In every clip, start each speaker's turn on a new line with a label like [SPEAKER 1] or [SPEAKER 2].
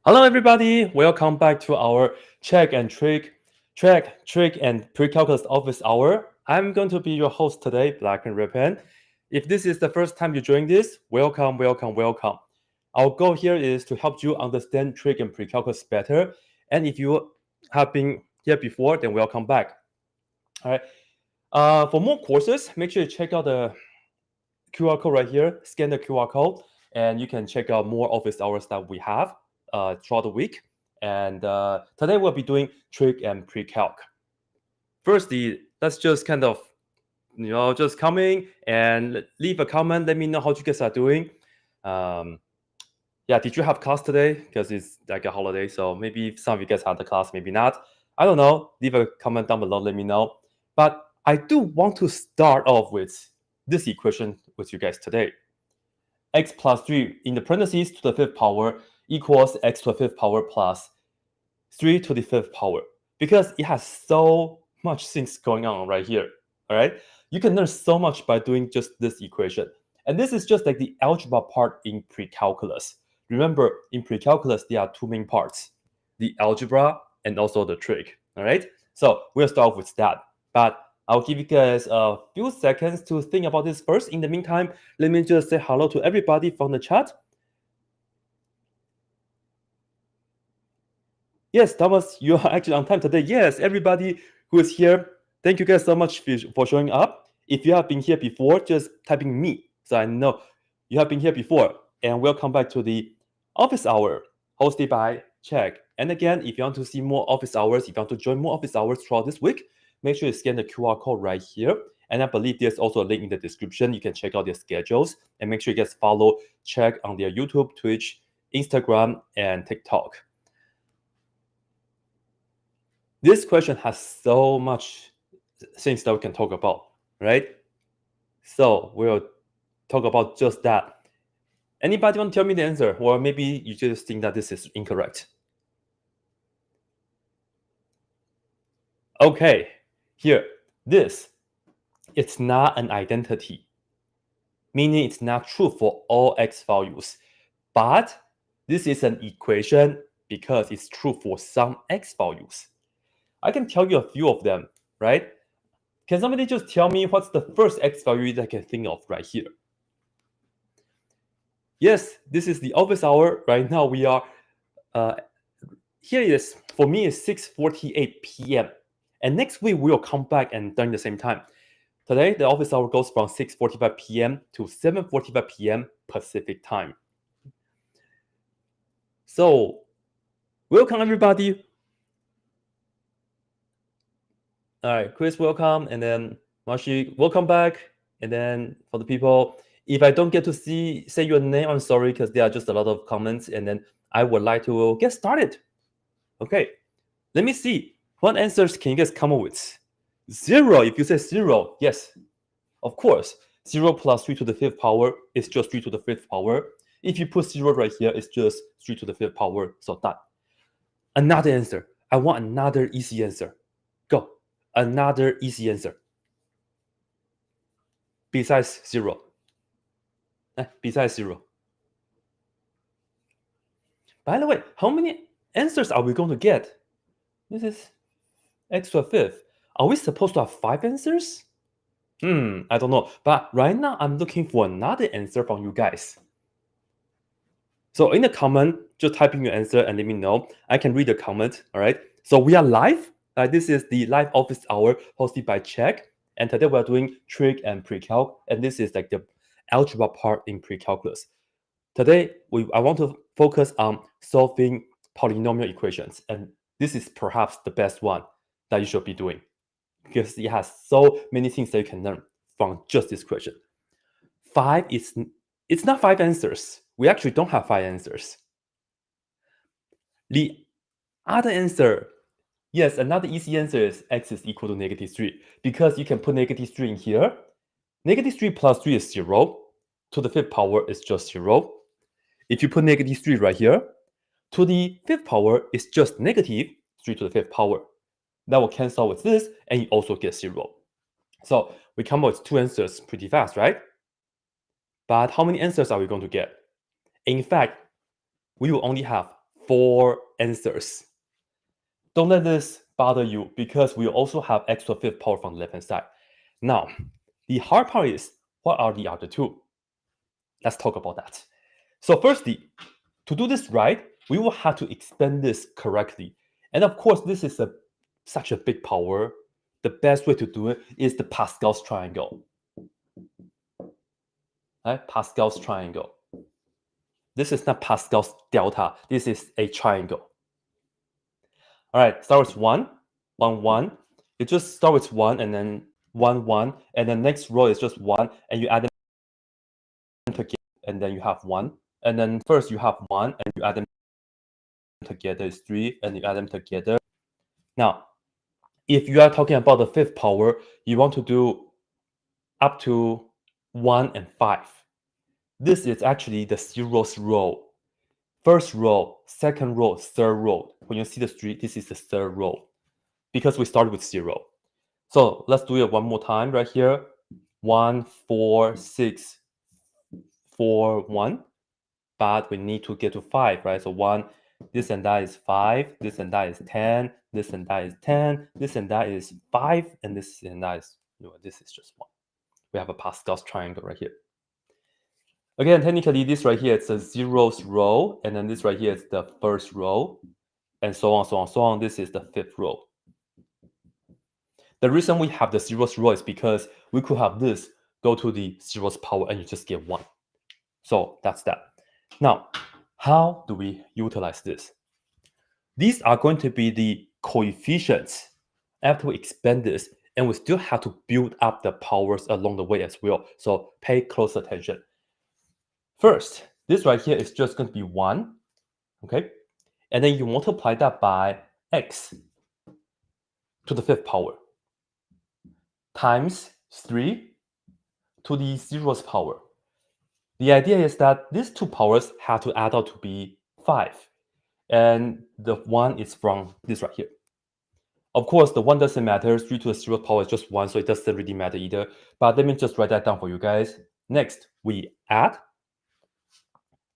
[SPEAKER 1] Hello, everybody. Welcome back to our Chegg and Trig, Trig and Precalculus office hour. I'm going to be your host today, Black and Red. If this is the first time you join this, welcome, welcome, welcome. Our goal here is to help you understand Trig and Precalculus better. And if you have been here before, then welcome back. All right. For more courses, make sure you check out the QR code right here. Scan the QR code, and you can check out more office hours that we have throughout the week. And today we'll be doing Trig and Precalc. Firstly, let's just kind of, just come in and leave a comment. Let me know how you guys are doing. Yeah, did you have class today? Because it's like a holiday, so maybe some of you guys had the class, maybe not. I don't know. Leave a comment down below. Let me know. But I do want to start off with this equation with you guys today. X plus 3 in the parentheses to the fifth power equals x to the fifth power plus 3 to the fifth power, because it has so much things going on right here. All right, you can learn so much by doing just this equation. And this is just like the algebra part in precalculus. Remember, in precalculus, there are two main parts, the algebra and also the trig. All right, so we'll start with that. But I'll give you guys a few seconds to think about this first. In the meantime, let me just say hello to everybody from the chat. Yes, Thomas, you are actually on time today. Yes, everybody who is here, thank you guys so much for showing up. If you have been here before, just typing me so I know you have been here before. And welcome back to the office hour hosted by Chegg. And again, if you want to see more office hours, if you want to join more office hours throughout this week, make sure you scan the QR code right here. And I believe there's also a link in the description. You can check out their schedules and make sure you guys follow Chegg on their YouTube, Twitch, Instagram, and TikTok. This question has so much things that we can talk about, right? So we'll talk about just that. Anybody want to tell me the answer? Or maybe you just think that this is incorrect? Okay, here, this, it's not an identity, meaning it's not true for all x values. But this is an equation because it's true for some x values. I can tell you a few of them, right? Can somebody just tell me what's the first x value that I can think of right here? Yes, this is the office hour. Right now we are, here it is, for me it's 6:48 p.m. And next week we'll come back and during the same time. Today, the office hour goes from 6:45 p.m. to 7:45 p.m. Pacific time. So, welcome everybody. All right, Chris, welcome. And then Mashi, welcome back. And then for the people, if I don't get to say your name, I'm sorry, because there are just a lot of comments. And then I would like to get started. Okay, let me see. What answers can you guys come up with? 0, if you say 0, yes, of course. 0 plus 3 to the fifth power is just 3 to the fifth power. If you put 0 right here, it's just 3 to the fifth power. So that. Another answer. I want another easy answer. Go. Another easy answer. Besides 0. Besides 0. By the way, how many answers are we going to get? This is x to the fifth. Are we supposed to have 5 answers? I don't know. But right now, I'm looking for another answer from you guys. So in the comment, just type in your answer and let me know. I can read the comment, all right? So we are live. This is the live office hour hosted by Chegg. And today we're doing trig and precalc. And this is like the algebra part in precalculus. Today, I want to focus on solving polynomial equations. And this is perhaps the best one that you should be doing, because it has so many things that you can learn from just this question. 5 is, it's not 5 answers. We actually don't have 5 answers. The other answer, yes, another easy answer is x is equal to -3, because you can put -3 in here. -3 plus 3 is 0. To the fifth power is just 0. If you put -3 right here, to the fifth power is just -3 to the fifth power. That will cancel with this, and you also get 0. So we come up with 2 answers pretty fast, right? But how many answers are we going to get? In fact, we will only have 4 answers. Don't let this bother you because we also have x to the 5th power from the left-hand side. Now, the hard part is, what are the other two? Let's talk about that. So firstly, to do this right, we will have to expand this correctly. And of course, this is such a big power. The best way to do it is the Pascal's triangle. Right? Pascal's triangle. This is not Pascal's delta. This is a triangle. All right, start with 1, 1, 1. You just start with 1 and then 1, 1. And the next row is just 1. And you add them together. And then you have 1. And then first you have 1 and you add them together is 3. And you add them together. Now, if you are talking about the 5th power, you want to do up to 1 and 5. This is actually the 0th row. First row, second row, third row. When you see the 3, this is the third row because we started with 0. So let's do it one more time right here. 1, 4, 6, 4, 1. But we need to get to 5, right? So 1, this and that is 5, this and that is 10, this and that is 10, this and that is 5, and this and that is, this is just 1. We have a Pascal's triangle right here. Again, technically, this right here is the 0th row, and then this right here is the 1st row, and so on, so on, so on. This is the 5th row. The reason we have the 0th row is because we could have this go to the 0th power, and you just get 1. So that's that. Now, how do we utilize this? These are going to be the coefficients after we expand this, and we still have to build up the powers along the way as well. So pay close attention. First, this right here is just going to be 1, okay? And then you multiply that by x to the 5th power times 3 to the 0th power. The idea is that these two powers have to add up to be 5. And the 1 is from this right here. Of course, the 1 doesn't matter. 3 to the 0th power is just 1, so it doesn't really matter either. But let me just write that down for you guys. Next, we add.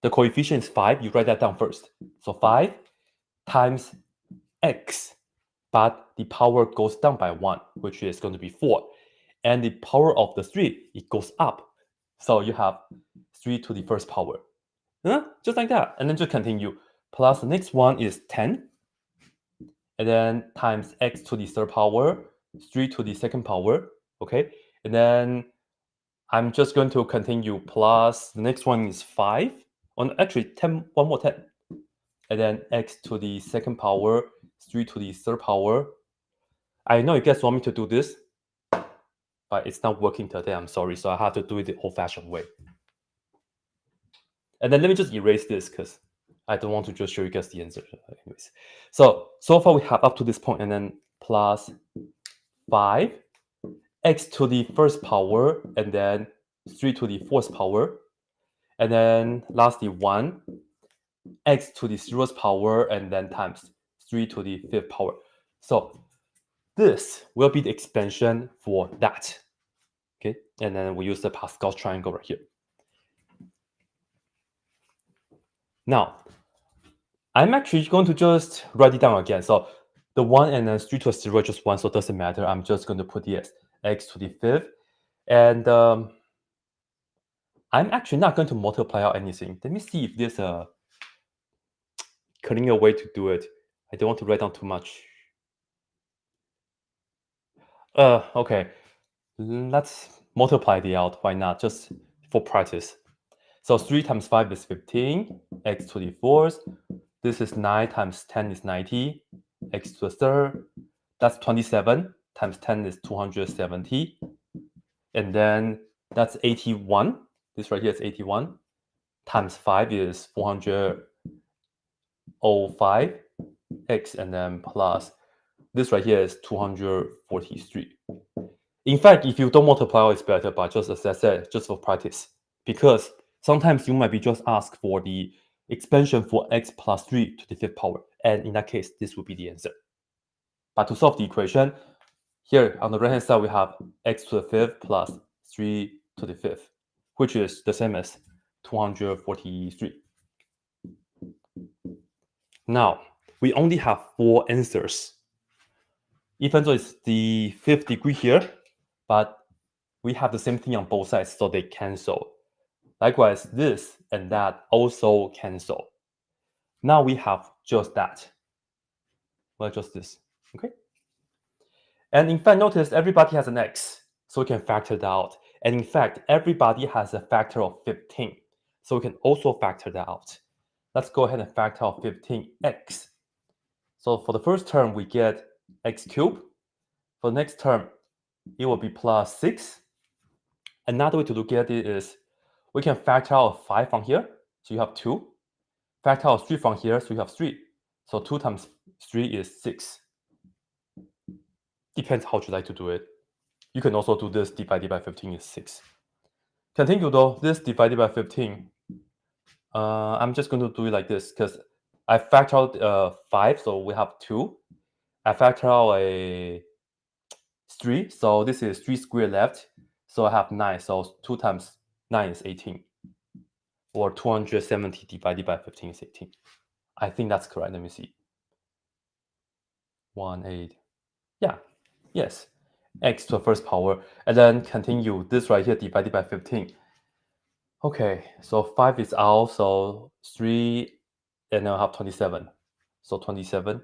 [SPEAKER 1] The coefficient is 5. You write that down first. So 5 times x. But the power goes down by 1, which is going to be 4. And the power of the 3, it goes up. So you have 3 to the 1st power. Just like that. And then just continue. Plus the next one is 10. And then times x to the 3rd power, 3 to the 2nd power. Okay. And then I'm just going to continue. Plus the next one is 5. Actually, 10, one more 10. And then x to the 2nd power, 3 to the 3rd power. I know you guys want me to do this, but it's not working today. I'm sorry. So I have to do it the old-fashioned way. And then let me just erase this because I don't want to just show you guys the answer. Anyways, so far we have up to this point, and then plus 5 x to the 1st power, and then 3 to the 4th power, and then lastly 1 x to the 0th power, and then times 3 to the 5th power. So this will be the expansion for that. Okay, and then we use the Pascal's triangle right here. Now, I'm actually going to just write it down again. So the 1 and then 3 to the 0 just 1, so it doesn't matter. I'm just going to put the x to the 5th. And I'm actually not going to multiply out anything. Let me see if there's a cleaner way to do it. I don't want to write down too much. Okay. Let's multiply it out. Why not? Just for practice. So 3 times 5 is 15. X to the 4th. This is 9 times 10 is 90. X to the 3rd. That's 27. Times 10 is 270. And then that's 81. This right here is 81. Times 5 is 405. X, and then plus this right here is 243. In fact, if you don't multiply, it's better, but just as I said, just for practice. Because sometimes you might be just asked for the expansion for x plus 3 to the 5th power. And in that case, this would be the answer. But to solve the equation, here on the right-hand side, we have x to the 5th plus 3 to the 5th, which is the same as 243. Now, we only have 4 answers. Even though it's the 5th degree here, but we have the same thing on both sides, so they cancel. Likewise, this and that also cancel. Now we have just that. Well, just this, okay? And in fact, notice everybody has an x, so we can factor that out. And in fact, everybody has a factor of 15, so we can also factor that out. Let's go ahead and factor out 15x. So for the first term, we get x cubed. For the next term, it will be plus 6. Another way to look at it is we can factor out 5 from here, so you have 2. Factor out 3 from here, so you have 3. So 2 times 3 is 6. Depends how you like to do it. You can also do this divided by 15 is 6. Continue though, this divided by 15. I'm just going to do it like this because I factor out 5, so we have 2. I factor out a 3, so this is 3 squared left. So I have 9, so 2 times 9 is 18. Or 270 divided by 15 is 18. I think that's correct. Let me see. 1, 8. Yeah, yes. X to the first power. And then continue this right here divided by 15. Okay, so 5 is out, so 3, and then I have 27. So 27,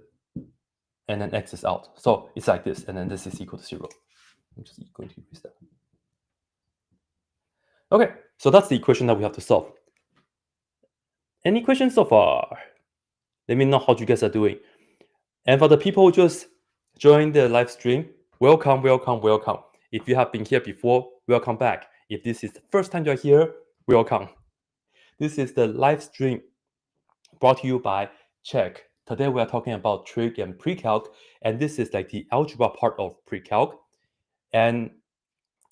[SPEAKER 1] and then x is out. So it's like this, and then this is equal to 0. I'm just going to erase that. Okay, so that's the equation that we have to solve. Any questions so far? Let me know how you guys are doing. And for the people who just joined the live stream, welcome, welcome, welcome. If you have been here before, welcome back. If this is the first time you're here, welcome. This is the live stream brought to you by Chegg. Today we are talking about trig and precalc, and this is like the algebra part of precalc. And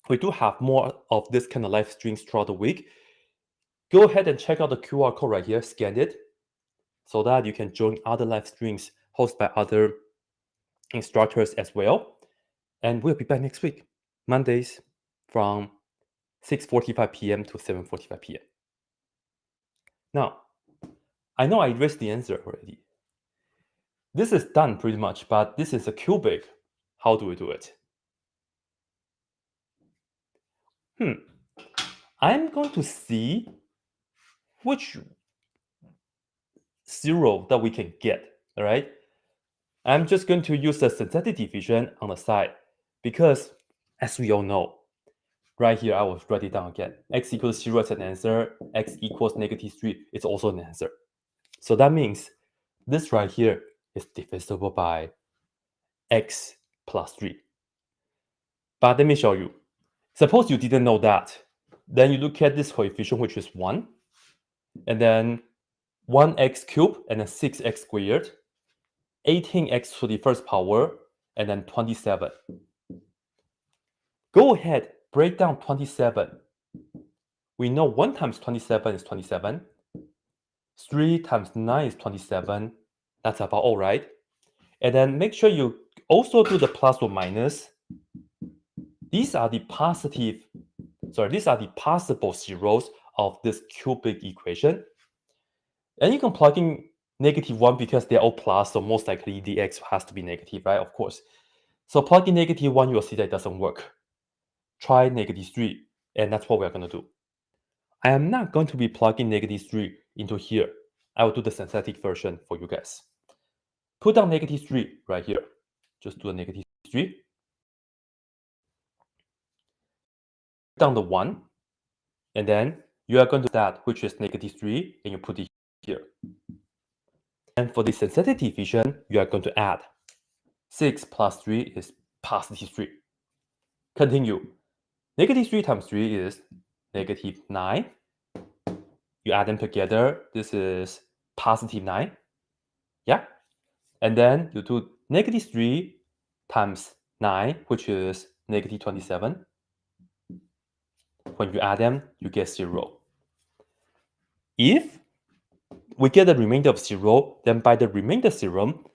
[SPEAKER 1] we do have more of this kind of live streams throughout the week. Go ahead and check out the QR code right here, scan it, so that you can join other live streams hosted by other instructors as well. And we'll be back next week, Mondays from 6:45 p.m. to 7:45 p.m. Now, I know I erased the answer already. This is done pretty much, but this is a cubic. How do we do it? I'm going to see which 0 that we can get, all right? I'm just going to use the synthetic division on the side because, as we all know, right here, I will write it down again. X equals 0 is an answer. X equals -3 is also an answer. So that means this right here is divisible by x plus 3. But let me show you. Suppose you didn't know that. Then you look at this coefficient, which is 1. And then 1x cubed and then 6x squared. 18x to the first power, and then 27. Go ahead, break down 27. We know 1 times 27 is 27. 3 times 9 is 27. That's about all right. And then make sure you also do the plus or minus. These are the possible zeros of this cubic equation. And you can plug in -1 because they're all plus, so most likely the x has to be negative, right? Of course. So plug in -1, you'll see that it doesn't work. Try -3, and that's what we're going to do. I am not going to be plugging -3 into here. I will do the synthetic version for you guys. Put down -3 right here. Just do a -3. Down the 1, and then you are going to do that, which is -3, and you put it here. And for the synthetic division, you are going to add 6 plus 3 is +3. Continue. -3 times 3 is -9. You add them together. This is +9. Yeah. And then you do -3 times 9, which is -27. When you add them, you get 0. If we get the remainder of 0, then by the remainder theorem,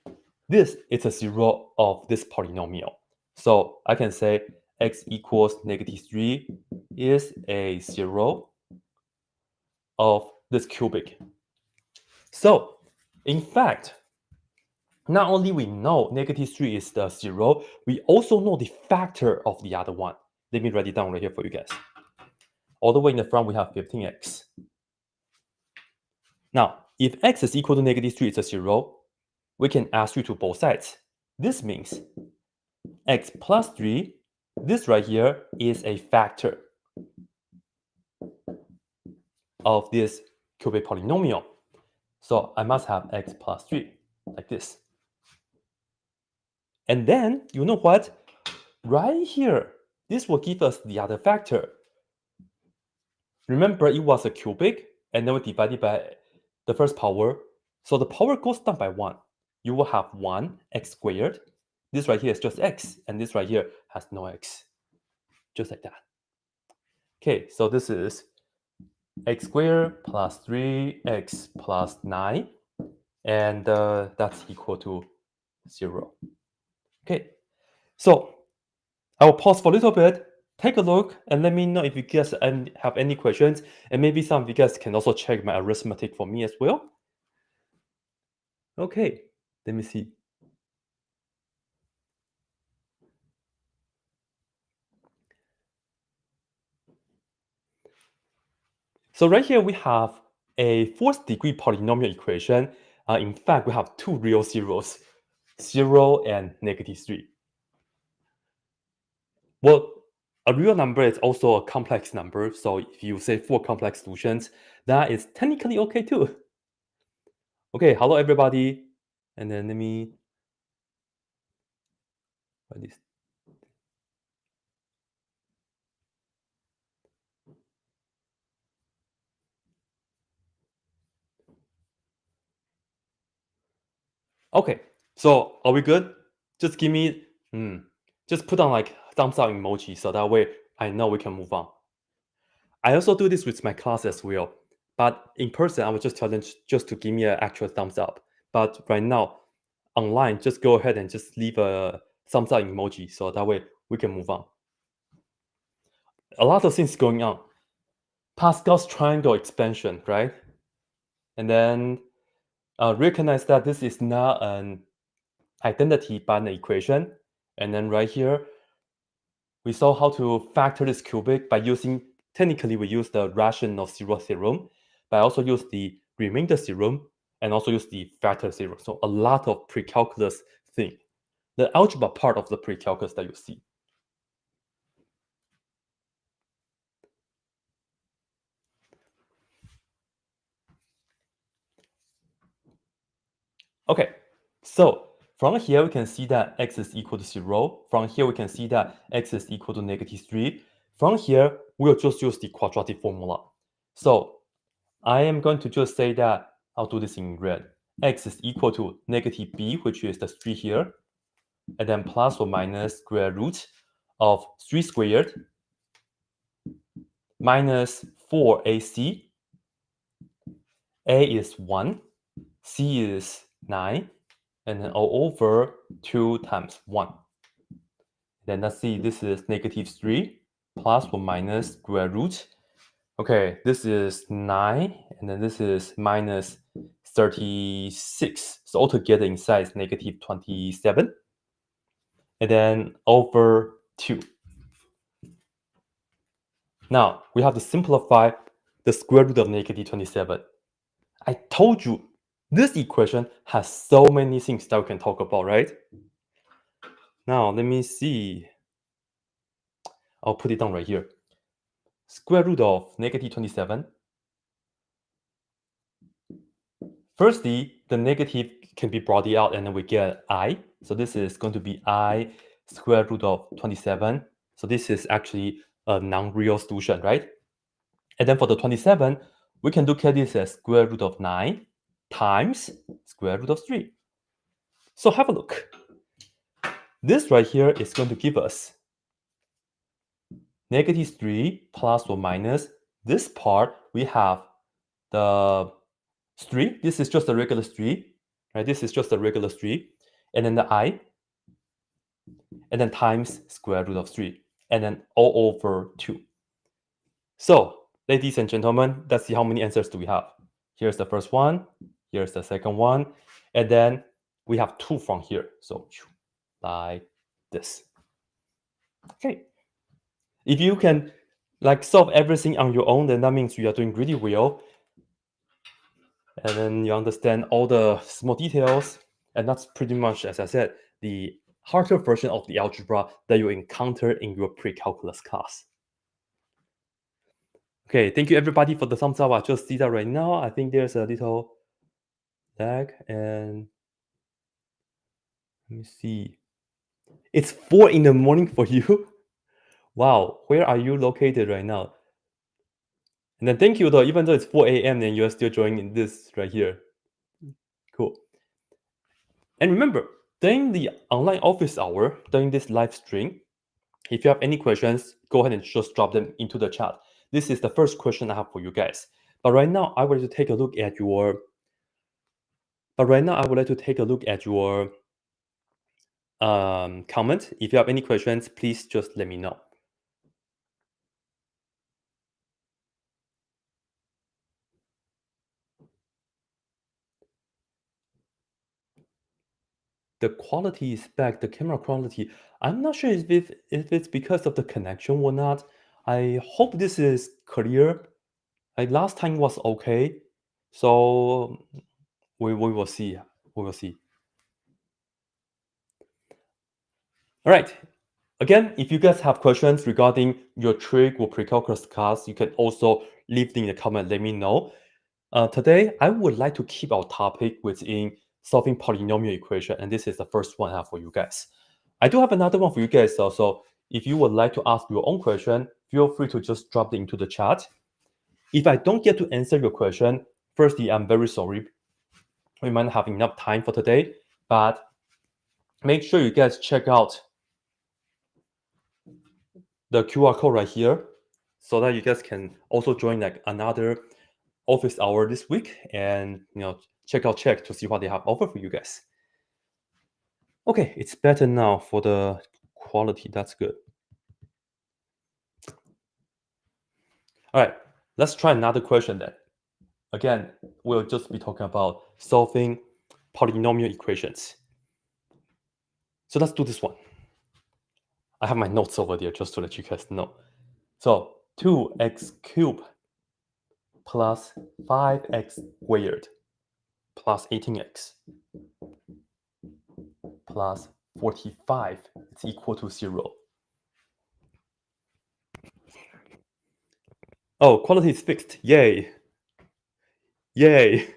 [SPEAKER 1] this is a 0 of this polynomial. So I can say x equals -3 is a 0 of this cubic. So in fact, not only we know -3 is the 0, we also know the factor of the other one. Let me write it down right here for you guys. All the way in the front, we have 15x. Now, if x is equal to -3 is a 0, we can add 3 to both sides. This means x plus 3, this right here is a factor of this cubic polynomial. So I must have x plus 3, like this. And then, you know what? Right here, this will give us the other factor. Remember, it was a cubic, and then we divided by the first power. So the power goes down by 1. You will have 1 x squared. This right here is just x, and this right here has no x. Just like that. Okay, so this is x squared plus 3x plus 9, and that's equal to 0. Okay, so I will pause for a little bit, take a look, and let me know if you guys have any questions, and maybe some of you guys can also check my arithmetic for me as well. Okay, let me see. So right here we have a fourth degree polynomial equation. In fact, we have two real zeros, 0 and -3. Well, a real number is also a complex number. So if you say 4 complex solutions, that is technically okay too. Okay, hello everybody. And then let me write this. Okay, so are we good? Just give me, just put on like thumbs up emoji so that way I know we can move on. I also do this with my class as well, but in person I would just tell them just to give me an actual thumbs up. But right now, online, just go ahead and just leave a thumbs up emoji so that way we can move on. A lot of things going on. Pascal's triangle expansion, right? And then recognize that this is not an identity but an equation. And then right here, we saw how to factor this cubic by using, technically we use the rational zero theorem, but I also use the remainder theorem and also use the factor theorem. So a lot of precalculus thing, the algebra part of the precalculus that you see. Okay, so from here we can see that x is equal to 0. From here we can see that x is equal to -3. From here, we'll just use the quadratic formula. So I am going to just say that, I'll do this in red. X is equal to -b, which is the 3 here, and then plus or minus square root of 3 squared minus 4ac. A is 1, c is 9, and then all over 2 times 1. Then let's see, this is -3 plus or minus square root. Okay, this is 9, and then this is minus 36. So altogether inside is -27. And then over 2. Now, we have to simplify the square root of -27. I told you, this equation has so many things that we can talk about, right? Now, let me see. I'll put it down right here. Square root of -27. Firstly, the negative can be brought out and then we get I. So this is going to be I square root of 27. So this is actually a non-real solution, right? And then for the 27, we can look at this as square root of 9 times square root of 3. So have a look. This right here is going to give us -3 plus or minus this part. We have the 3. This is just a regular 3, right? This is just a regular 3. And then the I, and then times square root of 3, and then all over 2. So, ladies and gentlemen, let's see how many answers do we have. Here's the first one, here's the second one, and then we have 2 from here. So like this. Okay. If you can like solve everything on your own, then that means you are doing really well. And then you understand all the small details. And that's pretty much, as I said, the harder version of the algebra that you encounter in your pre-calculus class. Okay, thank you everybody for the thumbs up. I just see that right now. I think there's a little lag, and let me see. It's 4 in the morning for you. Wow, where are you located right now? And then thank you though, even though it's 4 a.m. and you're still joining this right here. Cool. And remember, during the online office hour, during this live stream, if you have any questions, go ahead and just drop them into the chat. This is the first question I have for you guys. But right now, I would like to take a look at your comment. If you have any questions, please just let me know. The quality is back, the camera quality. I'm not sure if it's because of the connection or not. I hope this is clear. Like last time was okay. So we will see. We will see. All right. Again, if you guys have questions regarding your trig or precalculus class, you can also leave in the comment, let me know. Today, I would like to keep our topic within solving polynomial equation, and this is the first one I have for you guys. I do have another one for you guys also. If you would like to ask your own question, feel free to just drop it into the chat. If I don't get to answer your question, firstly, I'm very sorry. We might not have enough time for today, but make sure you guys check out the QR code right here so that you guys can also join like another office hour this week and check out Chegg to see what they have offer for you guys. Okay, it's better now for the quality. That's good. All right, let's try another question then. Again, we'll just be talking about solving polynomial equations. So let's do this one. I have my notes over there just to let you guys know. So 2x cubed plus 5x squared plus 18x plus 45 is equal to 0. Oh, quality is fixed. Yay. Yay.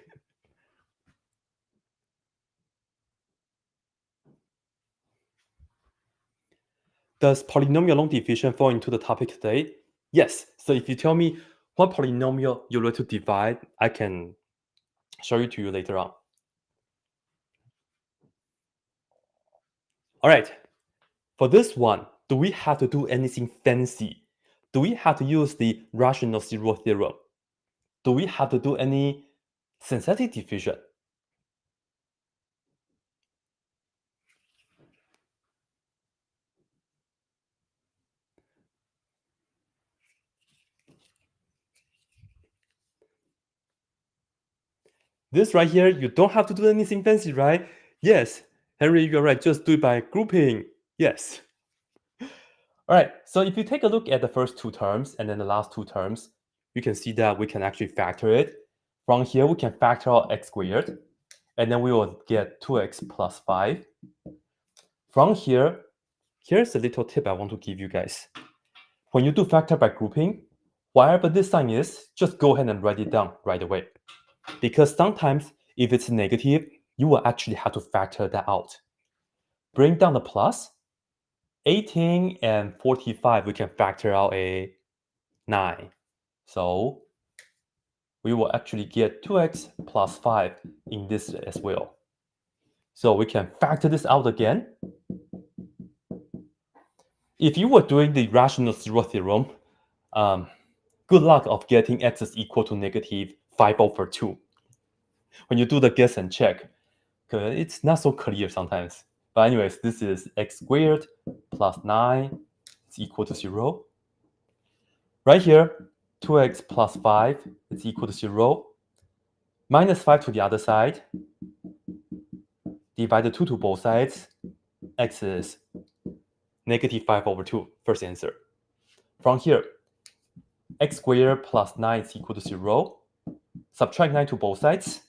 [SPEAKER 1] Does polynomial long division fall into the topic today? Yes. So if you tell me what polynomial you're going to divide, I can show it to you later on. All right. For this one, do we have to do anything fancy? Do we have to use the rational zero theorem? Do we have to do any synthetic division? This right here, you don't have to do anything fancy, right? Yes, Henry, you're right. Just do it by grouping. Yes. All right, so if you take a look at the first two terms and then the last two terms, you can see that we can actually factor it. From here, we can factor out x squared, and then we will get 2x plus 5. From here, here's a little tip I want to give you guys. When you do factor by grouping, whatever this sign is, just go ahead and write it down right away. Because sometimes, if it's negative, you will actually have to factor that out. Bring down the plus. 18 and 45, we can factor out a 9. So we will actually get 2x plus 5 in this as well. So we can factor this out again. If you were doing the rational zero theorem, good luck of getting x is equal to negative 5/2. When you do the guess and check, it's not so clear sometimes. But anyways, this is x squared plus 9 is equal to 0. Right here, 2x plus 5 is equal to 0. Minus 5 to the other side. divide the 2 to both sides, x is -5/2, first answer. From here, x squared plus 9 is equal to 0. Subtract 9 to both sides.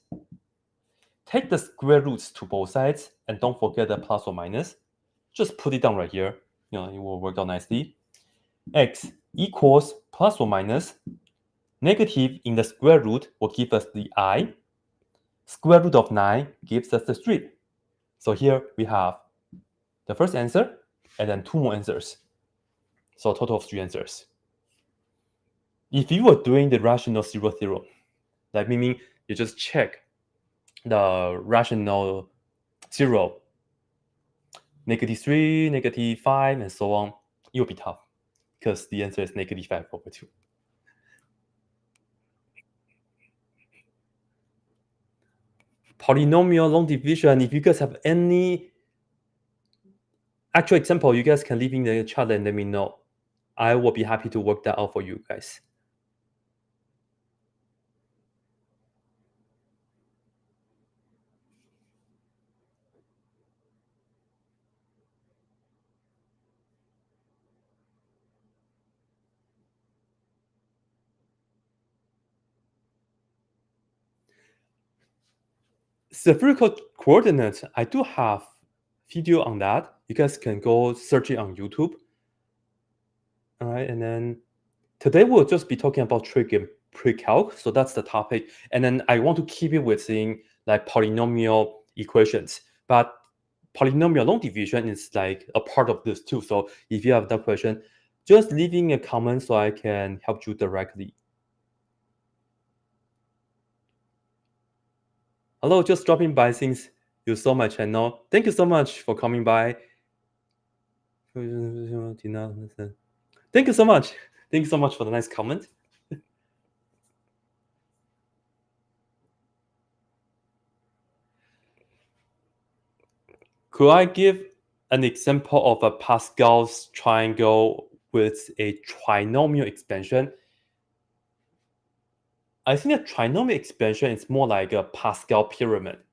[SPEAKER 1] Take the square roots to both sides, and don't forget the plus or minus. Just put it down right here. It will work out nicely. X equals plus or minus. Negative in the square root will give us the I. Square root of 9 gives us the 3. So here we have the first answer, and then 2 more answers. So a total of 3 answers. If you were doing the rational zero theorem, that meaning you just check the rational 0, -3, -5, and so on, it will be tough because the answer is -5/2. Polynomial long division, if you guys have any actual example, you guys can leave in the chat and let me know. I will be happy to work that out for you guys. Spherical coordinates, I do have video on that. You guys can go search it on YouTube. All right, and then today we'll just be talking about trig and precalc. So that's the topic. And then I want to keep it within like polynomial equations. But polynomial long division is like a part of this too. So if you have that question, just leaving a comment so I can help you directly. Hello, just dropping by since you saw my channel. Thank you so much for coming by. Thank you so much. Thank you so much for the nice comment. Could I give an example of a Pascal's triangle with a trinomial expansion? I think a trinomial expansion is more like a Pascal pyramid.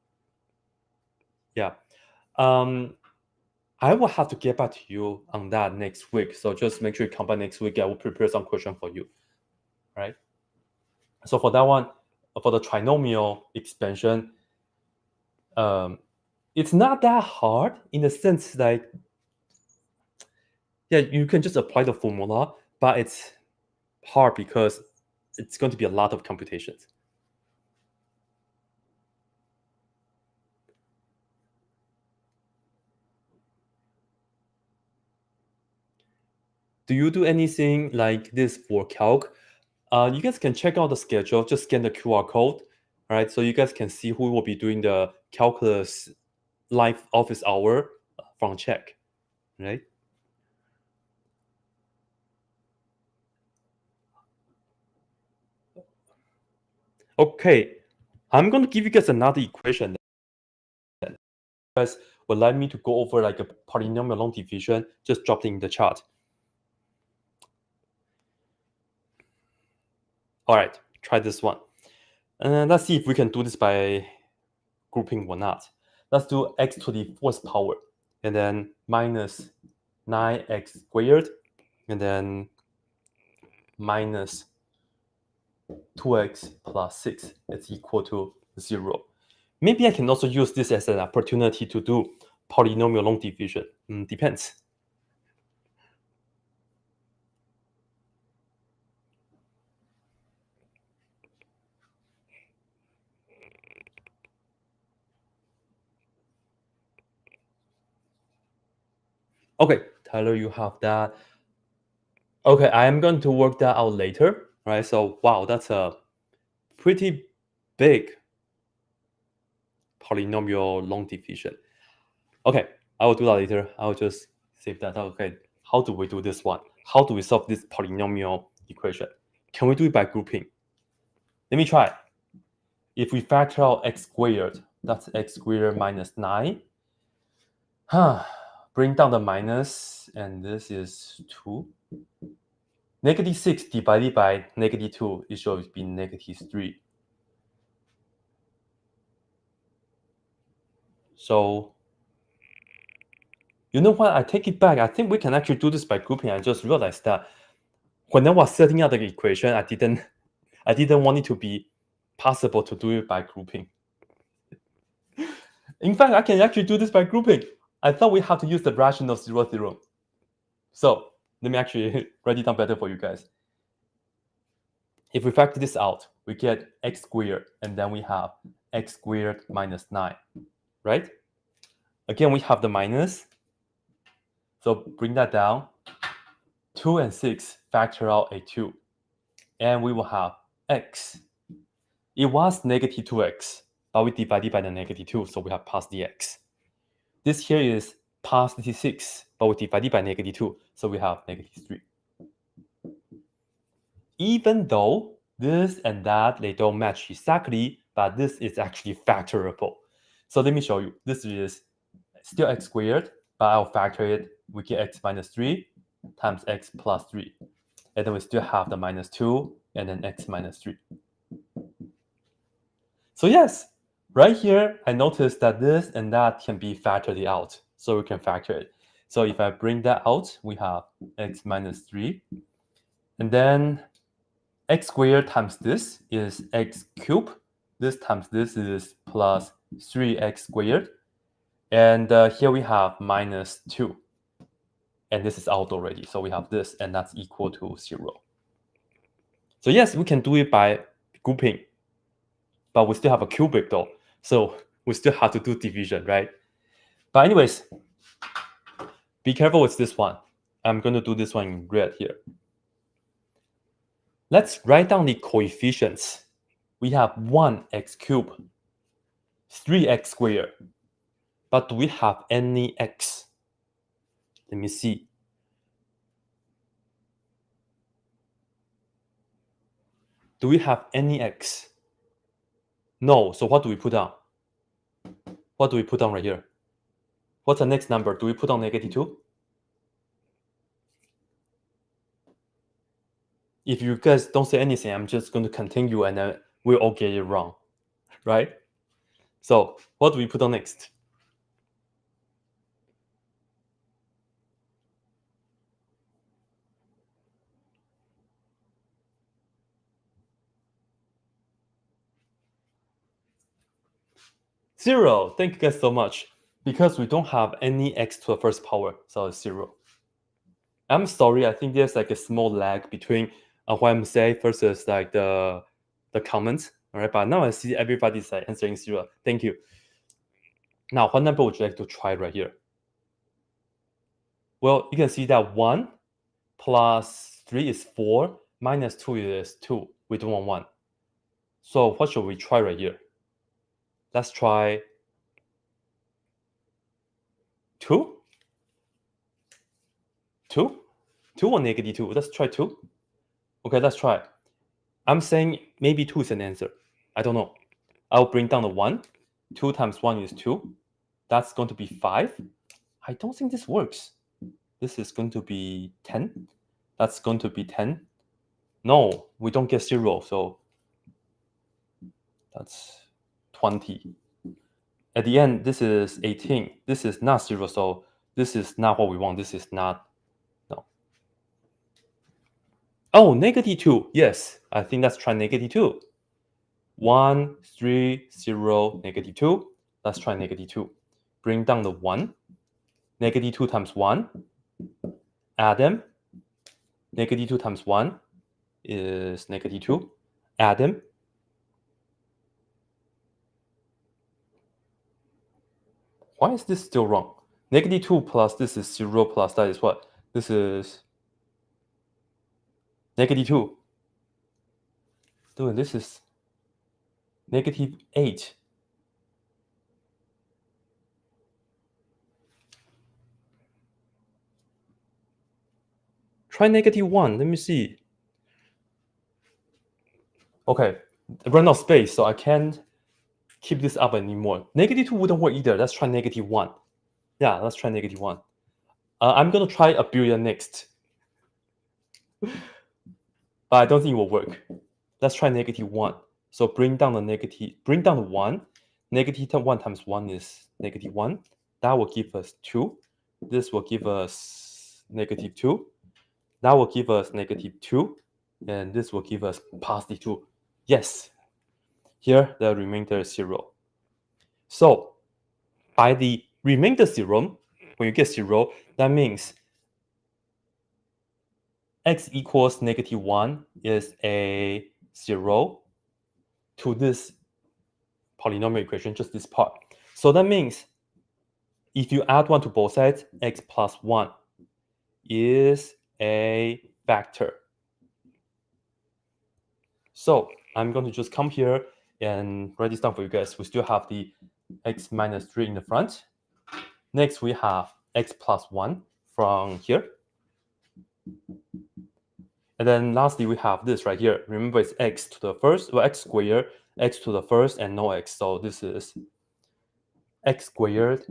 [SPEAKER 1] Yeah. I will have to get back to you on that next week. So just make sure you come back next week. I will prepare some question for you. Right? So for that one, for the trinomial expansion, it's not that hard in the sense like, yeah, you can just apply the formula, but it's hard because it's going to be a lot of computations. Do you do anything like this for calc? You guys can check out the schedule, just scan the QR code, all right? So you guys can see who will be doing the calculus live office hour from Chegg, right? Okay, I'm going to give you guys another equation that you guys would like me to go over like a polynomial long division. Just drop it in the chat. All right, try this one. And let's see if we can do this by grouping or not. Let's do x to the 4th power, and then minus 9x squared, and then minus 2x plus 6 is equal to 0. Maybe I can also use this as an opportunity to do polynomial long division. Depends. Okay, Tyler, you have that. Okay, I am going to work that out later, right? So, wow, that's a pretty big polynomial long division. Okay, I will do that later. I will just save that. Okay, how do we do this one? How do we solve this polynomial equation? Can we do it by grouping? Let me try. If we factor out x squared, that's x squared minus 9. Bring down the minus, and this is 2. -6 divided by -2, it should be -3. So, you know what? I take it back. I think we can actually do this by grouping. I just realized that when I was setting out the equation, I didn't want it to be possible to do it by grouping. In fact, I can actually do this by grouping. I thought we have to use the rational zero theorem. So let me actually write it down better for you guys. If we factor this out, we get x squared, and then we have x squared minus 9, right? Again, we have the minus. So bring that down. 2 and 6 factor out a 2. And we will have x. It was negative 2x, but we divided by the negative 2, so we have positive x. This here is positive 6, but we divided by negative 2, so we have negative 3. Even though this and that, they don't match exactly, but this is actually factorable. So let me show you. This is still x squared, but I'll factor it. We get x minus 3 times x plus 3. And then we still have the minus 2 and then x minus 3. So yes, right here, I noticed that this and that can be factored out. So we can factor it. So if I bring that out, we have x minus 3. And then x squared times this is x cubed. This times this is plus 3x squared. And here we have minus 2. And this is out already. So we have this, and that's equal to 0. So yes, we can do it by grouping. But we still have a cubic though. So we still have to do division, right? But anyways, be careful with this one. I'm going to do this one in red here. Let's write down the coefficients. We have 1x cubed, 3x squared. But do we have any x? Let me see. Do we have any x? No. So what do we put down? What do we put down right here? What's the next number? Do we put down negative 2? If you guys don't say anything, I'm just going to continue and then we'll all get it wrong, right? So what do we put on next? Zero. Thank you guys so much. Because we don't have any x to the first power, so it's 0. I'm sorry, I think there's like a small lag between what I'm saying versus like the comments. All right, but now I see everybody's like answering 0. Thank you. Now, what number would you like to try right here? Well, you can see that 1 plus 3 is 4, minus 2 is 2. We don't want 1. So what should we try right here? Let's try 2? 2? 2 or negative 2? Let's try 2. Okay, let's try. I'm saying maybe 2 is an answer. I don't know. I'll bring down the 1. 2 times 1 is 2. That's going to be 5. I don't think this works. This is going to be 10. That's going to be 10. No, we don't get 0. So that's 20. At the end, this is 18. This is not 0. So this is not what we want. This is not. No. Oh, negative 2. Yes, I think let's try negative 2. 1, 3, 0, negative 2. Let's try negative 2. Bring down the 1. Negative 2 times 1. Add them. Negative 2 times 1 is negative 2. Add them. Why is this still wrong? Negative 2 plus this is 0 plus that is what? This is negative 2. Dude, this is negative 8. Try negative 1. Let me see. Okay, I run out of space, so I can't keep this up anymore. Negative 2 wouldn't work either. Let's try negative 1. Yeah, let's try negative 1. I'm going to try a billion next. But I don't think it will work. Let's try negative 1. So bring down the 1. Negative 1 times 1 is -1. That will give us 2. This will give us -2. That will give us -2. And this will give us +2. Yes. Here, the remainder is 0. So, by the remainder 0, when you get 0, that means x equals -1 is a 0 to this polynomial equation, just this part. So that means if you add 1 to both sides, x plus 1 is a factor. So I'm going to just come here and write this down for you guys. We still have the x minus 3 in the front. Next, we have x plus 1 from here. And then lastly, we have this right here. Remember, it's x to the first, well, x squared, x to the first, and no x. So this is x squared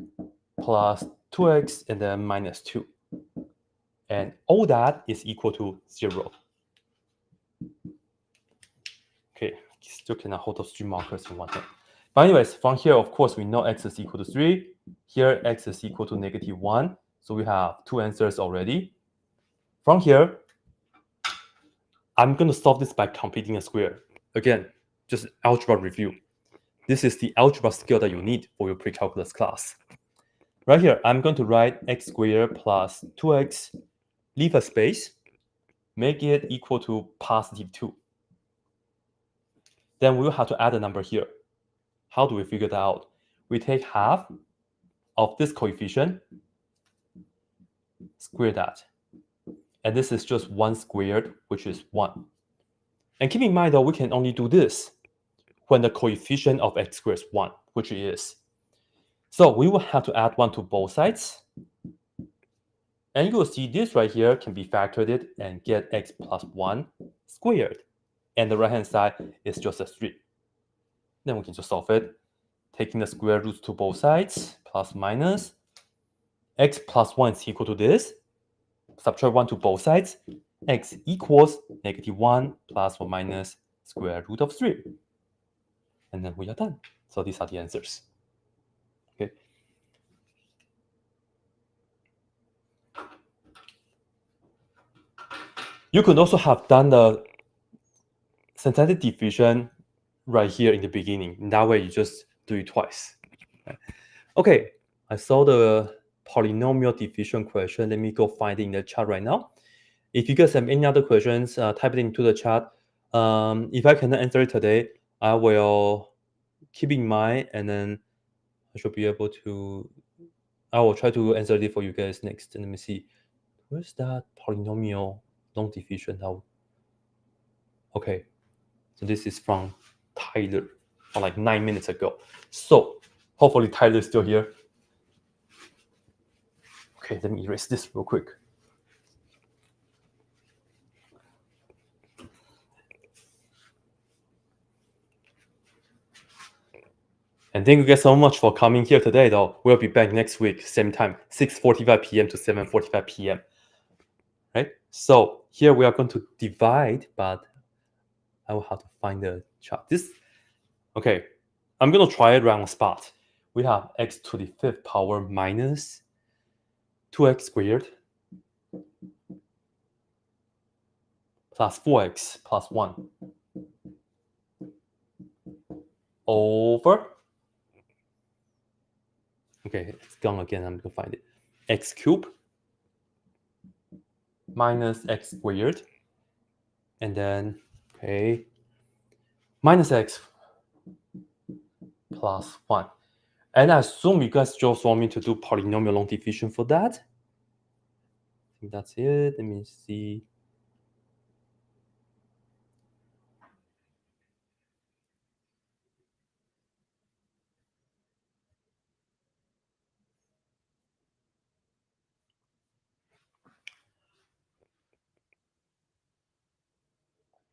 [SPEAKER 1] plus 2x and then minus 2. And all that is equal to 0. Okay, still cannot hold those 3 markers in one hand. But anyways, from here, of course, we know x is equal to 3. Here, x is equal to -1. So we have 2 answers already. From here, I'm going to solve this by completing a square. Again, just algebra review. This is the algebra skill that you need for your pre-calculus class. Right here, I'm going to write x squared plus 2x, leave a space, make it equal to +2. Then we will have to add a number here. How do we figure that out? We take half of this coefficient, square that. And this is just 1 squared, which is 1. And keep in mind, though, we can only do this when the coefficient of x squared is 1, which it is. So we will have to add 1 to both sides. And you will see this right here can be factored and get x plus 1 squared. And the right-hand side is just a 3. Then we can just solve it, taking the square roots to both sides, plus minus. X plus 1 is equal to this. Subtract 1 to both sides. X equals -1 plus or minus square root of 3. And then we are done. So these are the answers. Okay. You could also have done the synthetic division right here in the beginning. In that way, you just do it twice. Okay, I saw the polynomial division question. Let me go find it in the chat right now. If you guys have any other questions, type it into the chat. If I cannot answer it today, I will keep in mind, and then I should be able to. I will try to answer it for you guys next. Let me see. Where's that polynomial long division now? Okay, so this is from Tyler, from like 9 minutes ago. So hopefully Tyler is still here. Okay, let me erase this real quick. And thank you guys so much for coming here today, though. We'll be back next week, same time, 6:45 p.m. to 7:45 p.m. Right? So here we are going to divide, but I will have to find the chart. Okay, I'm going to try it right on the spot. We have x to the 5th power minus 2x squared plus 4x plus 1 over, okay, it's gone again, I'm going to find it, x cubed minus x squared, and then, okay, minus x plus 1. And I assume you guys just want me to do polynomial long division for that. I think that's it. Let me see.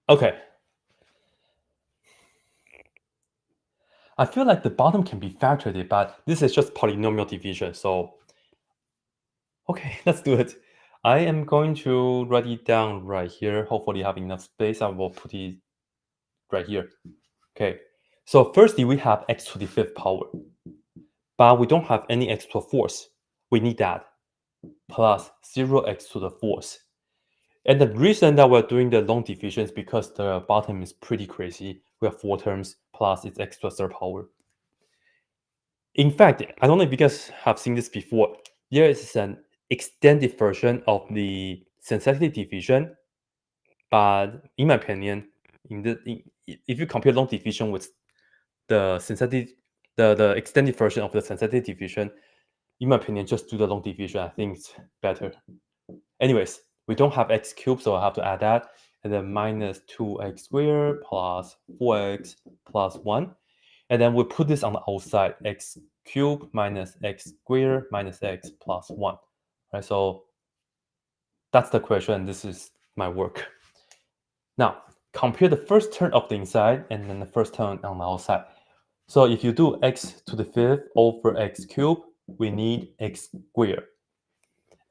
[SPEAKER 1] Okay. I feel like the bottom can be factored, but this is just polynomial division. So, okay, let's do it. I am going to write it down right here. Hopefully, I have enough space. I will put it right here. Okay. So, firstly, we have x to the 5th power. but we don't have any x to the fourth. We need that, plus 0x to the fourth. And the reason that we're doing the long division is because the bottom is pretty crazy. We have 4 terms, plus it's x to the third power. In fact, I don't know if you guys have seen this before. There is an extended version of the synthetic division, but in my opinion, if you compare long division with the extended version of the synthetic division, in my opinion, just do the long division. I think it's better. Anyways, we don't have x cubed, so I have to add that. And then minus 2x squared plus 4x plus 1. And then we put this on the outside, x cubed minus x squared minus x plus 1. Right, so that's the question. This is my work. Now, compare the first term of the inside and then the first term on the outside. So if you do x to the fifth over x cubed, we need x squared.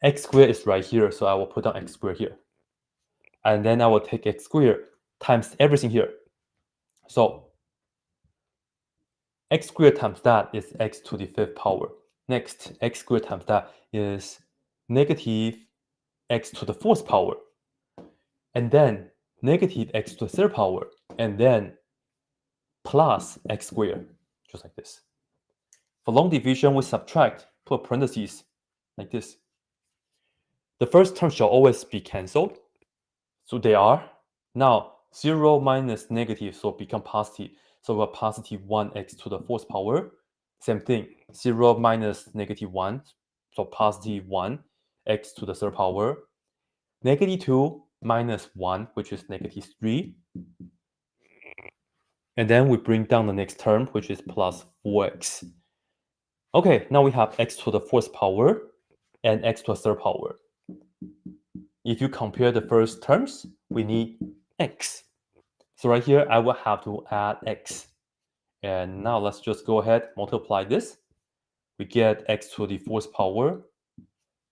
[SPEAKER 1] X squared is right here, so I will put down x squared here. And then I will take x squared times everything here. So x squared times that is x to the fifth power. Next, x squared times that is negative x to the fourth power. And then negative x to the third power. And then plus x squared, just like this. For long division, we subtract, put parentheses, like this. The first term shall always be cancelled. So they are. Now, 0 minus negative, so become positive. So we have positive 1x to the fourth power. Same thing, 0 minus negative 1, so positive 1x to the third power. Negative 2 minus 1, which is negative 3. And then we bring down the next term, which is plus 4x. Okay, now we have x to the fourth power and x to the third power. If you compare the first terms, we need x. So right here, I will have to add x. And now let's just go ahead, multiply this. We get x to the fourth power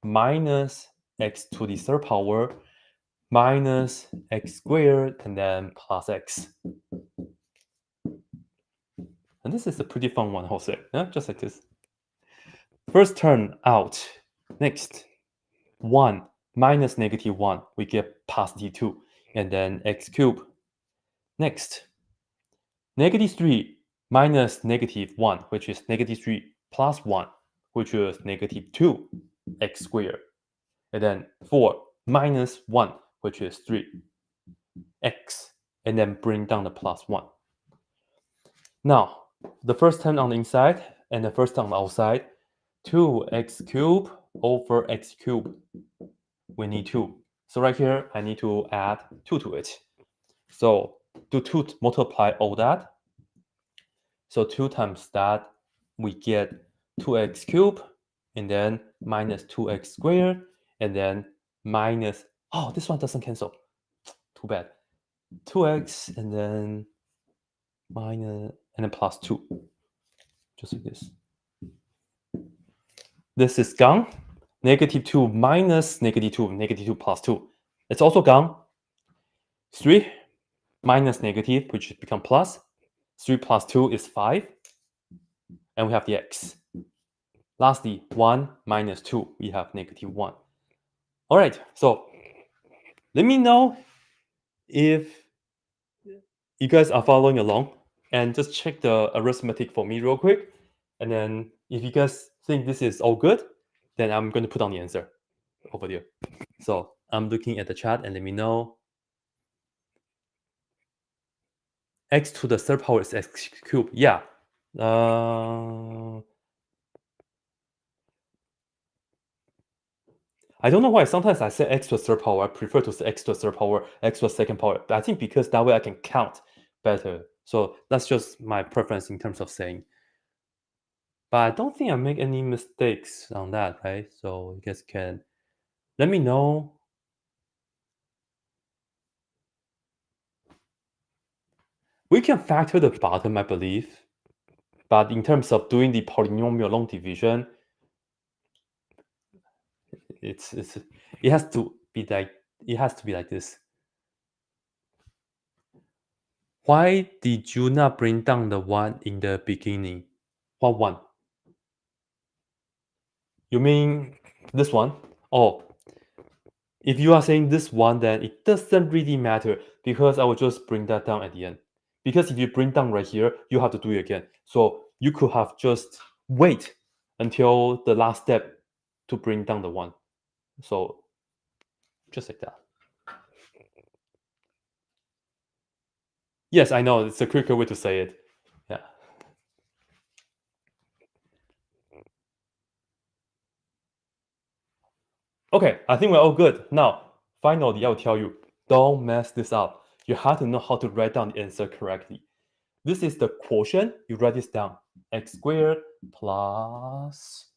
[SPEAKER 1] minus x to the third power minus x squared and then plus x. And this is a pretty fun one, Jose. Yeah, just like this. First term out. Next, 1 minus negative 1, we get positive 2, and then x cubed. Next, negative 3 minus negative 1, which is negative 3 plus 1, which is negative 2 x squared. And then 4 minus 1, which is 3 x, and then bring down the plus 1. Now, the first term on the inside and the first term on the outside, 2x cubed over x cubed. We need 2. So right here, I need to add 2 to it. So do 2 multiply all that. So 2 times that, we get 2x cubed, and then minus 2x squared, and then minus, oh, this one doesn't cancel. Too bad. 2x, and then minus, and then plus 2. Just like this. This is gone. Negative 2 minus negative 2, negative 2 plus 2. It's also gone. 3 minus negative, which become plus. 3 plus 2 is 5. And we have the x. Lastly, 1 minus 2, we have negative 1. All right, so let me know if you guys are following along, and just check the arithmetic for me real quick. And then if you guys think this is all good, then I'm going to put down the answer over there. So I'm looking at the chat, and let me know. X to the third power is x cubed. Yeah. I don't know why sometimes I say x to the third power. I prefer to say x to the third power, x to the second power. But I think because that way I can count better. So that's just my preference in terms of saying. But I don't think I make any mistakes on that, right? So you guys can let me know. We can factor the bottom, I believe. But in terms of doing the polynomial long division, it has to be like this. Why did you not bring down the 1 in the beginning? What 1? You mean this one? Oh, if you are saying this one, then it doesn't really matter because I will just bring that down at the end. Because if you bring down right here, you have to do it again. So you could have just wait until the last step to bring down the one. So just like that. Yes, I know it's a quicker way to say it. Yeah. Okay, I think we're all good. Now, finally, I'll tell you, don't mess this up. You have to know how to write down the answer correctly. This is the quotient. You write this down. X squared plus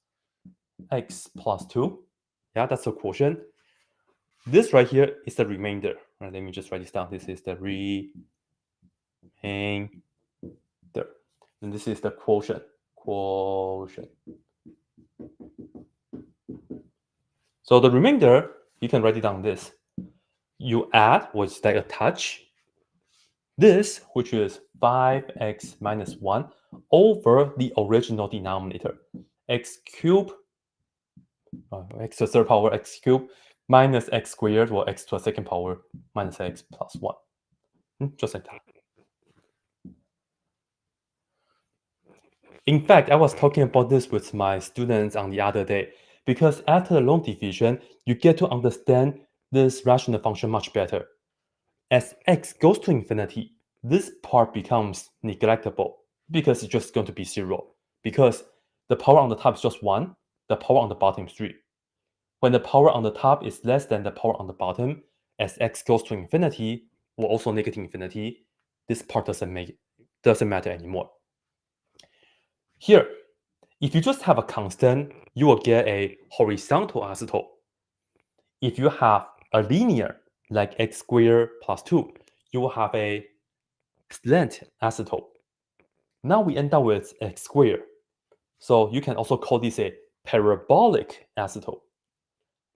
[SPEAKER 1] x plus 2. Yeah, that's the quotient. This right here is the remainder. Right, let me just write this down. This is the remainder. And this is the quotient. So the remainder, you can write it down this. You add, which is like a touch, this, which is 5x minus 1 over the original denominator, x cubed, x to the third power x cubed, minus x squared, or x to the second power minus x plus 1. Just like that. In fact, I was talking about this with my students on the other day, because after the long division, you get to understand this rational function much better. As x goes to infinity, this part becomes neglectable because it's just going to be 0. Because the power on the top is just 1, the power on the bottom is 3. When the power on the top is less than the power on the bottom, as x goes to infinity, or also negative infinity, this part doesn't matter anymore. Here, if you just have a constant, you will get a horizontal asymptote. If you have a linear, like x squared plus 2, you will have a slant asymptote. Now we end up with x squared. So you can also call this a parabolic asymptote.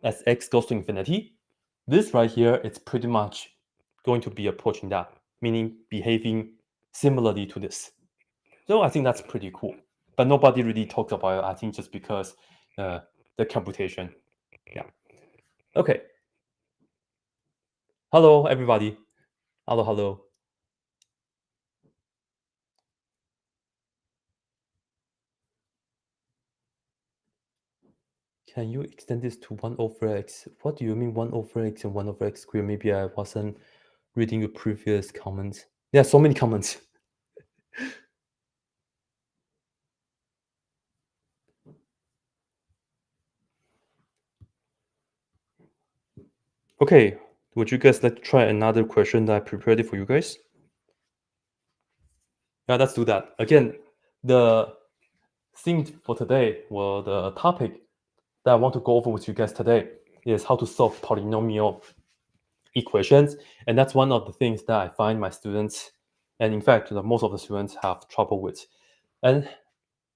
[SPEAKER 1] As x goes to infinity, this right here is pretty much going to be approaching that, meaning behaving similarly to this. So I think that's pretty cool. But nobody really talks about it, I think just because the computation. Yeah. Okay. Hello, everybody. Hello, hello. Can you extend this to 1 over x? What do you mean 1 over x and 1 over x squared? Maybe I wasn't reading your previous comments. There are so many comments. Okay, would you guys like to try another question that I prepared for you guys? Yeah, let's do that. Again, the theme for today, well, the topic that I want to go over with you guys today is how to solve polynomial equations. And that's one of the things that I find my students, and in fact, most of the students have trouble with. And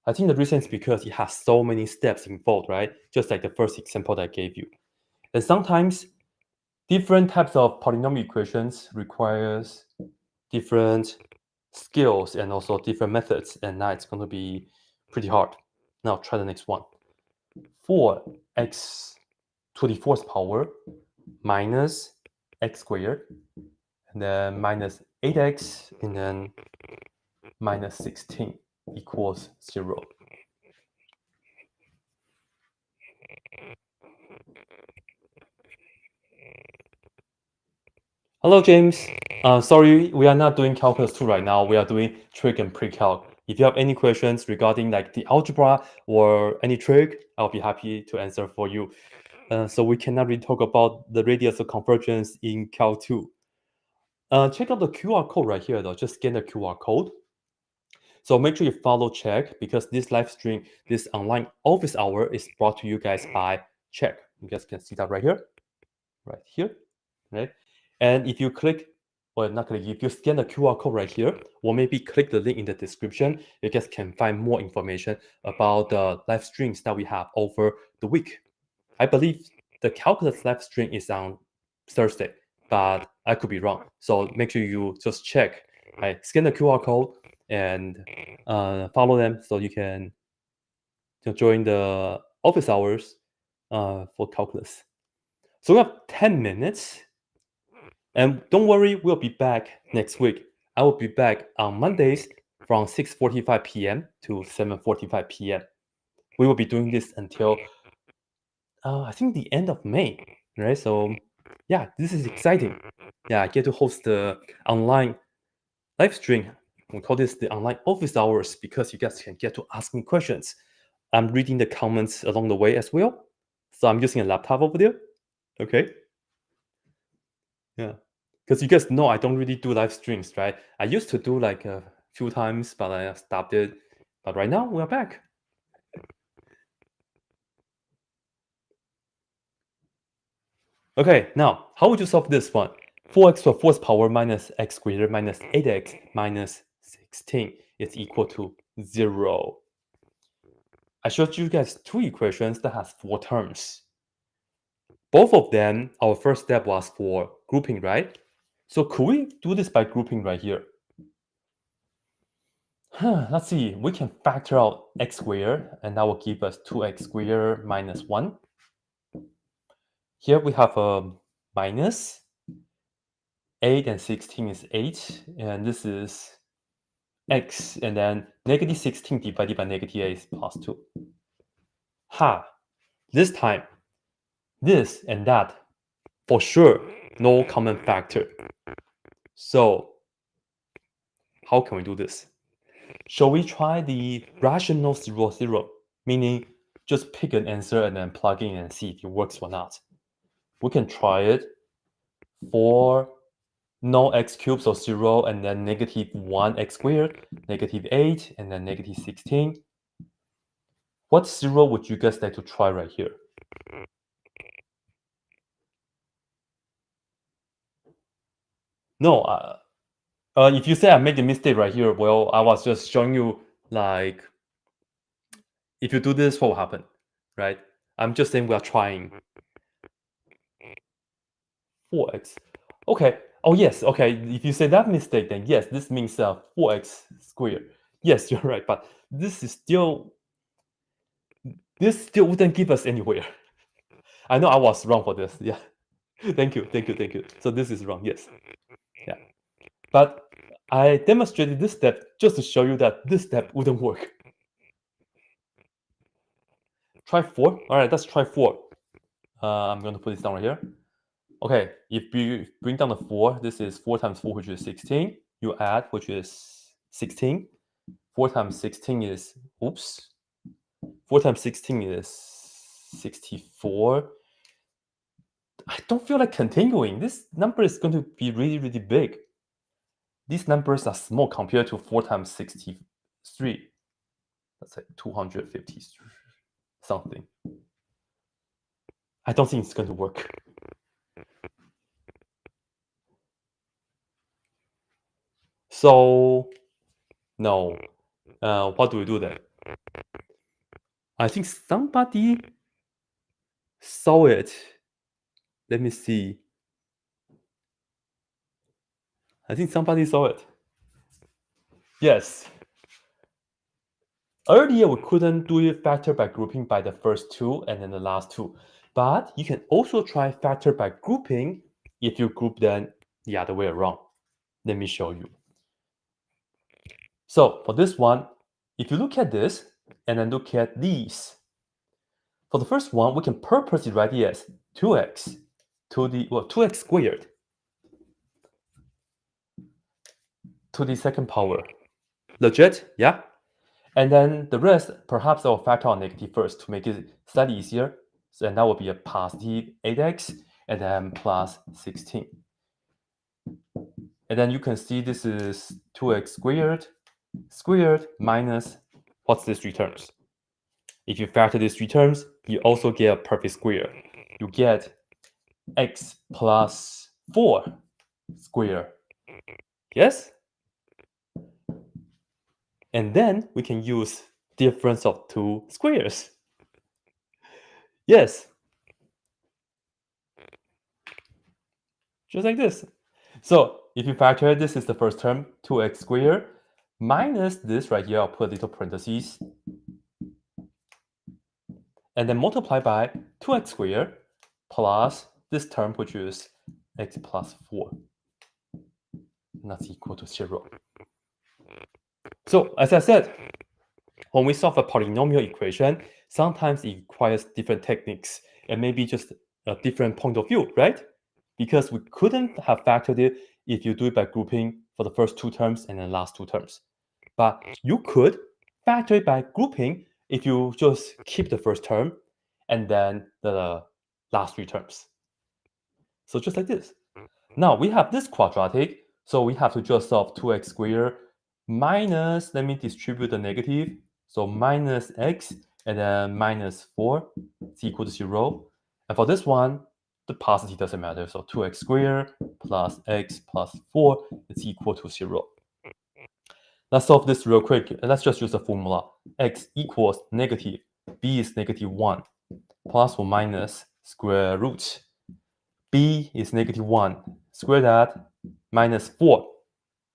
[SPEAKER 1] I think the reason is because it has so many steps involved, right? Just like the first example that I gave you. And sometimes different types of polynomial equations requires different skills and also different methods, and now it's going to be pretty hard. Now try the next one. 4x to the fourth power minus x squared, and then minus 8x, and then minus 16 equals 0. Hello, James. Sorry, we are not doing calculus 2 right now. We are doing trig and precalc. If you have any questions regarding like the algebra or any trig, I'll be happy to answer for you. So we cannot really talk about the radius of convergence in Cal 2. Check out the QR code right here though. Just scan the QR code. So make sure you follow Chegg because this live stream, this online office hour is brought to you guys by Chegg. You guys can see that right here. Right here. Right. And if you click, or not click, if you scan the QR code right here, or maybe click the link in the description, you guys can find more information about the live streams that we have over the week. I believe the calculus live stream is on Thursday, but I could be wrong. So make sure you just check, right? Scan the QR code and follow them so you can join the office hours for calculus. So we have 10 minutes. And don't worry, we'll be back next week. I will be back on Mondays from 6:45 p.m. to 7:45 p.m. We will be doing this until I think the end of May, right? So yeah, this is exciting. Yeah, I get to host the online live stream. We call this the online office hours because you guys can get to ask me questions. I'm reading the comments along the way as well. So I'm using a laptop over there. Okay. Yeah. Because you guys know I don't really do live streams, right? I used to do like a few times, but I stopped it. But right now we're back. Okay, now how would you solve this one? 4x to the fourth power minus x squared minus 8x minus 16 is equal to 0. I showed you guys two equations that has 4 terms. Both of them, our first step was for grouping, right? So could we do this by grouping right here? Let's see, we can factor out x squared, and that will give us 2x squared minus 1. Here we have a minus. 8 and 16 is 8, and this is x, and then negative 16 divided by negative 8 is plus 2. This time, this and that, for sure, no common factor. So, how can we do this? Shall we try the rational 0, 0, meaning just pick an answer and then plug in and see if it works or not? We can try it for no x cubed, so 0, and then negative 1x squared, negative 8, and then negative 16. What 0 would you guys like to try right here? No, if you say I made a mistake right here, well, I was just showing you, like, if you do this, what will happen, right? I'm just saying we are trying. 4x. Okay. Oh, yes. Okay. If you say that mistake, then yes, this means 4x squared. Yes, you're right. But this still wouldn't give us anywhere. I know I was wrong for this. Yeah. Thank you. So this is wrong. Yes. Yeah. But I demonstrated this step just to show you that this step wouldn't work. Try 4. All right, let's try 4. I'm going to put this down right here. Okay, if you bring down the 4, this is 4 times 4, which is 16. You add, which is 16. 4 times 16 is, 4 times 16 is 64. I don't feel like continuing. This number is going to be really, really big. These numbers are small compared to 4 times 63. That's like 250 something. I don't think it's going to work. So, no. What do we do then? I think somebody saw it. Let me see. I think somebody saw it. Yes. Earlier, we couldn't do it factor by grouping by the first 2 and then the last 2. But you can also try factor by grouping if you group them the other way around. Let me show you. So for this one, if you look at this and then look at these, for the first one, we can purposely write it as 2x to the 2x squared to the second power. Legit, yeah? And then the rest, perhaps I'll factor out negative first to make it slightly easier. So, and that will be a positive 8x and then plus 16. And then you can see this is 2x squared minus, what's these 3 terms? If you factor these 3 terms, you also get a perfect square. You get x plus 4 square. Yes? And then we can use difference of 2 squares. Yes. Just like this. So if you factor, this is the first term, 2x squared, minus this right here, I'll put little parentheses. and then multiply by 2x squared plus this term, which is x plus 4. And that's equal to 0. So as I said, when we solve a polynomial equation, sometimes it requires different techniques and maybe just a different point of view, right? Because we couldn't have factored it if you do it by grouping for the first two terms and then last two terms. But you could factor it by grouping if you just keep the first term and then the last three terms. So just like this. Now we have this quadratic, so we have to just solve 2x squared minus, let me distribute the negative, so minus x and then minus 4 is equal to 0. And for this one, the positive doesn't matter, so 2x squared plus x plus 4 is equal to 0. Let's solve this real quick. Let's just use the formula. X equals negative, b is negative 1, plus or minus square root. B is negative 1. Square that, minus 4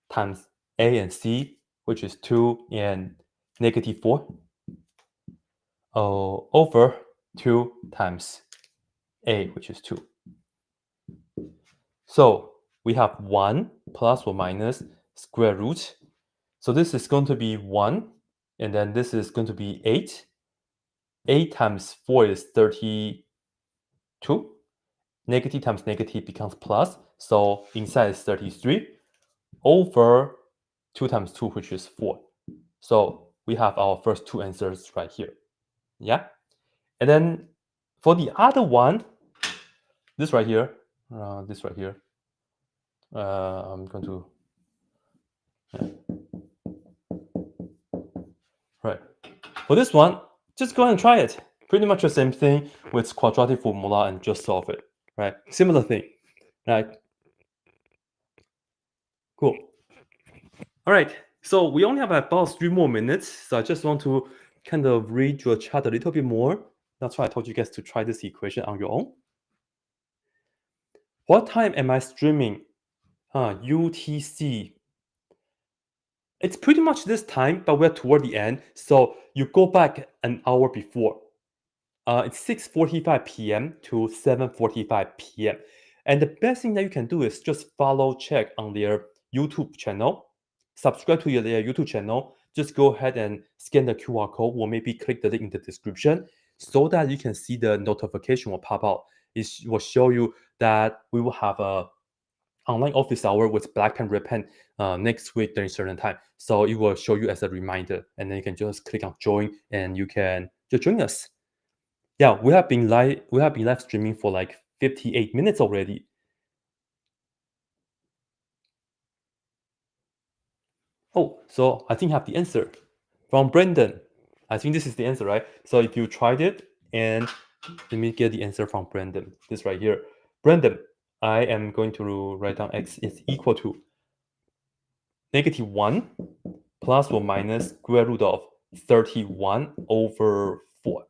[SPEAKER 1] times a and c, which is 2 and negative 4, over 2 times a, which is 2. So we have 1 plus or minus square root. So this is going to be 1, and then this is going to be 8. 8 times 4 is 32. Negative times negative becomes plus, so inside is 33 over 2 times 2, which is 4. So we have our first two answers right here. Yeah? And then for the other one, this right here, I'm going to... Yeah. Right. For this one, just go ahead and try it. Pretty much the same thing with quadratic formula and just solve it. Right? Similar thing. Right? Cool. All right. So we only have about 3 more minutes. So I just want to kind of read your chart a little bit more. That's why I told you guys to try this equation on your own. What time am I streaming? UTC. It's pretty much this time, but we're toward the end. So you go back an hour before. It's 6:45 p.m. to 7:45 p.m. And the best thing that you can do is just follow Chegg on their YouTube channel. Subscribe to their YouTube channel. Just go ahead and scan the QR code or maybe click the link in the description so that you can see the notification will pop out. It will show you that we will have a online office hour with Black Pen, Red Pen next week during certain time. So it will show you as a reminder, and then you can just click on join and you can just join us. Yeah, we have been live streaming for like 58 minutes already. Oh, so I think I have the answer from Brendan. I think this is the answer, right? So if you tried it, and let me get the answer from Brendan. This right here. Brendan, I am going to write down x is equal to negative 1 plus or minus square root of 31 over 4.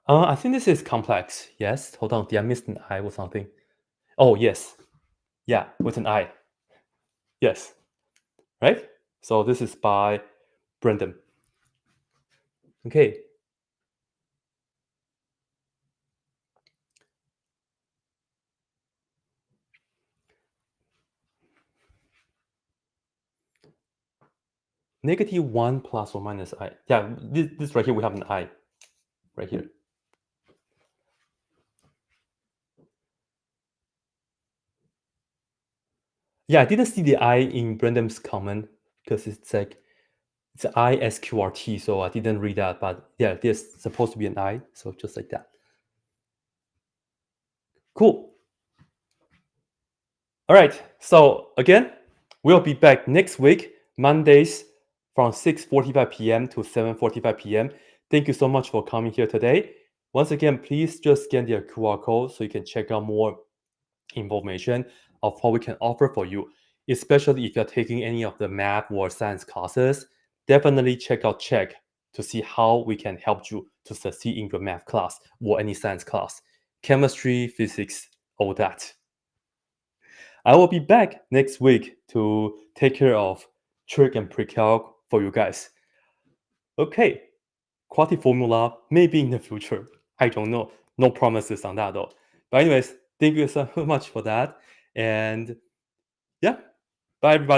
[SPEAKER 1] I think this is complex. Yes. Hold on. Did I miss an I or something? Oh, yes. Yeah, with an I. Yes. Right? So this is by Brendan. Okay. Negative 1 plus or minus I. Yeah, this right here, we have an I right here. Yeah, I didn't see the I in Brendan's comment because it's like, it's ISQRT, so I didn't read that. But yeah, there's supposed to be an I, so just like that. Cool. All right, so again, we'll be back next week, Mondays from 6:45 p.m. to 7:45 p.m. Thank you so much for coming here today. Once again, please just scan the QR code so you can check out more information of what we can offer for you, especially if you're taking any of the math or science classes. Definitely check out Chegg to see how we can help you to succeed in your math class or any science class, chemistry, physics, all that. I will be back next week to take care of Trig and Precalc for you guys. Okay, quality formula maybe in the future. I don't know. No promises on that though. But anyways, thank you so much for that. And yeah, bye everybody.